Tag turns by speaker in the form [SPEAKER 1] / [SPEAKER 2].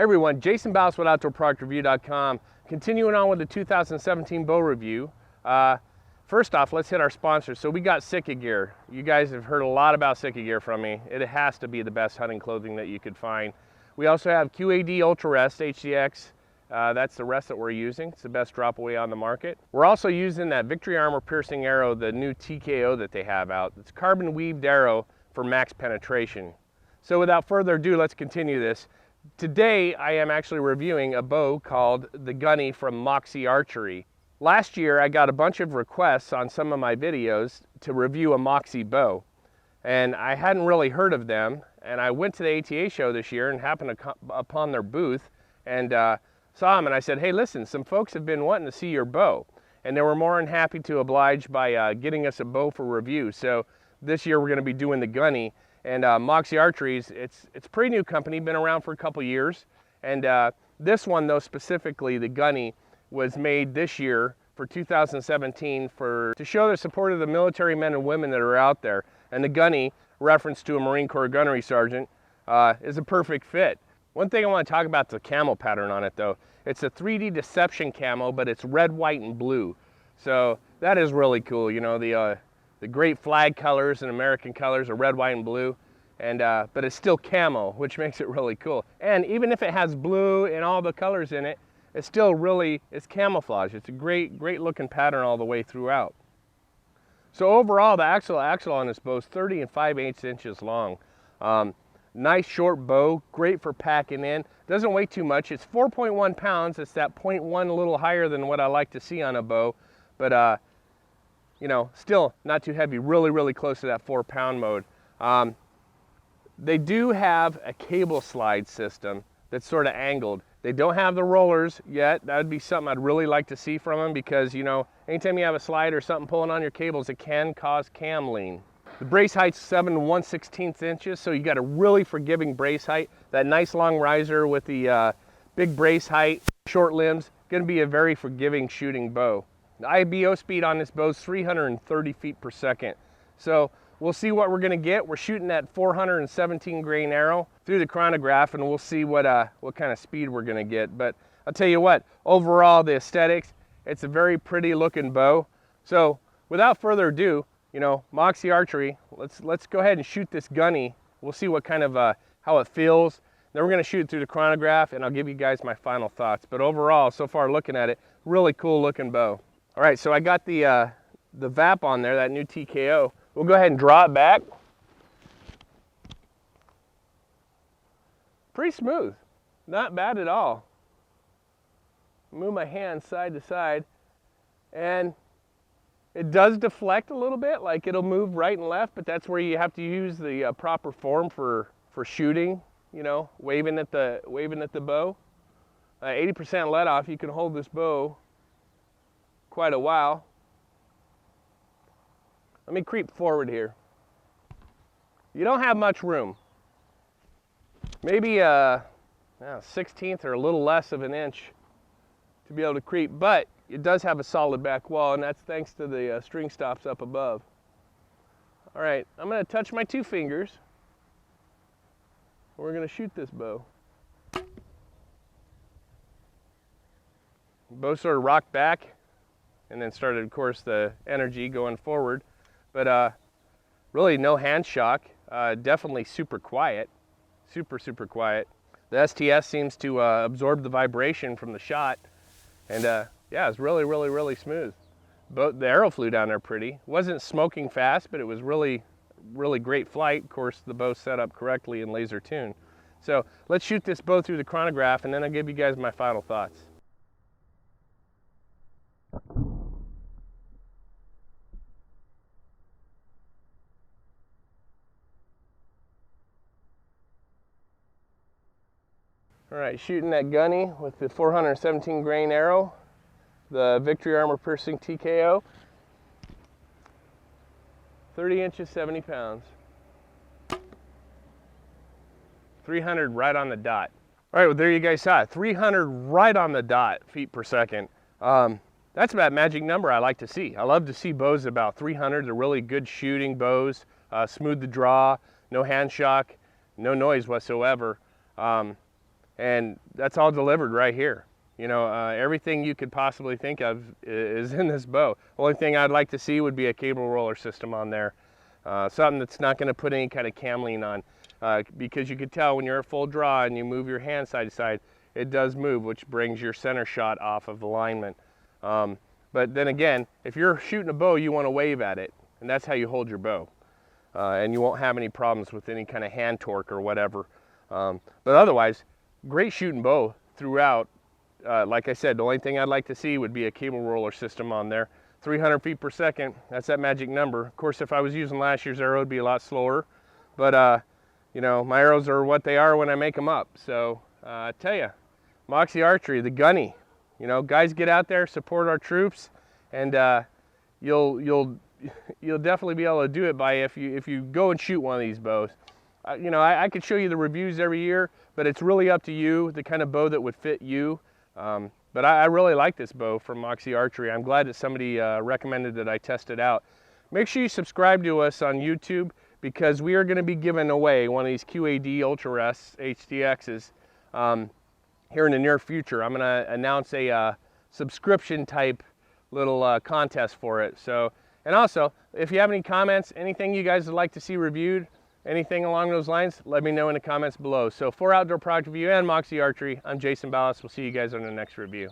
[SPEAKER 1] Hey everyone, Jason Baus with OutdoorProductReview.com. Continuing on with the 2017 bow review. First off, let's hit our sponsors. So we got Sitka Gear. You guys have heard a lot about Sitka Gear from me. It has to be the best hunting clothing that you could find. We also have QAD Ultra Rest HDX. That's the rest that we're using. It's the best drop away on the market. We're also using that Victory Armor piercing arrow, the new TKO that they have out. It's a carbon weaved arrow for max penetration. So without further ado, let's continue this. Today, I am actually reviewing a bow called the Gunny from Moxie Archery. Last year, I got a bunch of requests on some of my videos to review a Moxie bow, and I hadn't really heard of them, and I went to the ATA show this year and happened upon their booth and saw them, and I said, hey, listen, some folks have been wanting to see your bow, and they were more than happy to oblige by getting us a bow for review. So this year, we're going to be doing the Gunny. And Moxie Archery, it's a pretty new company, been around for a couple years. And this one, though, specifically, the Gunny, was made this year for 2017 to show the support of the military men and women that are out there. And the Gunny, reference to a Marine Corps gunnery sergeant, is a perfect fit. One thing I want to talk about the camo pattern on it, though. It's a 3D deception camo, but it's red, white, and blue. So that is really cool. You know, the great flag colors and American colors are red, white, and blue, and but it's still camo, which makes it really cool. And even if it has blue and all the colors in it, it's still really, it's camouflage. It's a great looking pattern all the way throughout. So overall, the axle on this bow is 30 5/8 inches long. Nice short bow, great for packing in. Doesn't weigh too much. It's 4.1 pounds. It's that 0.1 a little higher than what I like to see on a bow, but you know, still not too heavy, really close to that 4-pound mode. They do have a cable slide system that's sort of angled. They don't have the rollers yet. That would be something I'd really like to see from them, because, you know, anytime you have a slide or something pulling on your cables, it can cause cam lean. The brace height's 7 1/16 inches, so you got a really forgiving brace height. That nice long riser with the big brace height, short limbs, gonna be a very forgiving shooting bow. The IBO speed on this bow is 330 feet per second. So we'll see what we're gonna get. We're shooting that 417 grain arrow through the chronograph, and we'll see what kind of speed we're gonna get. But I'll tell you what, overall, the aesthetics, it's a very pretty looking bow. So without further ado, you know, Moxie Archery, let's go ahead and shoot this Gunny. We'll see what kind of, how it feels. Then we're gonna shoot it through the chronograph, and I'll give you guys my final thoughts. But overall, so far looking at it, really cool looking bow. All right, so I got the VAP on there, that new TKO. We'll go ahead and draw it back. Pretty smooth, not bad at all. Move my hand side to side, and it does deflect a little bit, like it'll move right and left, but that's where you have to use the proper form for shooting, you know, waving at the bow. 80% let off, you can hold this bow quite a while. Let me creep forward here. You don't have much room. Maybe a 1/16 or a little less of an inch to be able to creep, but it does have a solid back wall, and that's thanks to the string stops up above. All right, I'm gonna touch my 2 fingers. We're gonna shoot this bow. Bow sort of rocked back, and then started, of course, the energy going forward. But really no hand shock, definitely super quiet, super quiet. The STS seems to absorb the vibration from the shot, and yeah, it's really smooth. But the arrow flew down there pretty. Wasn't smoking fast, but it was really great flight. Of course, the bow set up correctly in laser tune. So let's shoot this bow through the chronograph, and then I'll give you guys my final thoughts. All right, shooting that Gunny with the 417 grain arrow, the Victory Armor piercing TKO. 30 inches, 70 pounds. 300 right on the dot. All right, well, there you guys saw it. 300 right on the dot feet per second. That's about magic number I like to see. I love to see bows about 300. They're really good shooting bows, smooth to draw, no hand shock, no noise whatsoever. and that's all delivered right here. You know, everything you could possibly think of is in this bow. Only thing I'd like to see would be a cable roller system on there. Something that's not going to put any kind of cam lean on, because you could tell when you're at full draw and you move your hand side to side, it does move, which brings your center shot off of alignment. But then again, if you're shooting a bow, you want to wave at it, and that's how you hold your bow. And you won't have any problems with any kind of hand torque or whatever. But otherwise, great shooting bow throughout. Like I said, the only thing I'd like to see would be a cable roller system on there. 300 feet per second, that's that magic number. Of course, if I was using last year's arrow, it'd be a lot slower. But, you know, my arrows are what they are when I make them up. So, I tell you, Moxie Archery, the Gunny. You know, guys, get out there, support our troops, and you'll definitely be able to do it by if you go and shoot one of these bows. You know, I could show you the reviews every year, but it's really up to you, the kind of bow that would fit you. But I really like this bow from Moxie Archery. I'm glad that somebody recommended that I test it out. Make sure you subscribe to us on YouTube, because we are going to be giving away one of these QAD Ultra Rests HDXs here in the near future. I'm going to announce a subscription type little contest for it. So, and also, if you have any comments, anything you guys would like to see reviewed, anything along those lines, let me know in the comments below. So for Outdoor Product Review and Moxie Archery, I'm Jason Ballas. We'll see you guys on the next review.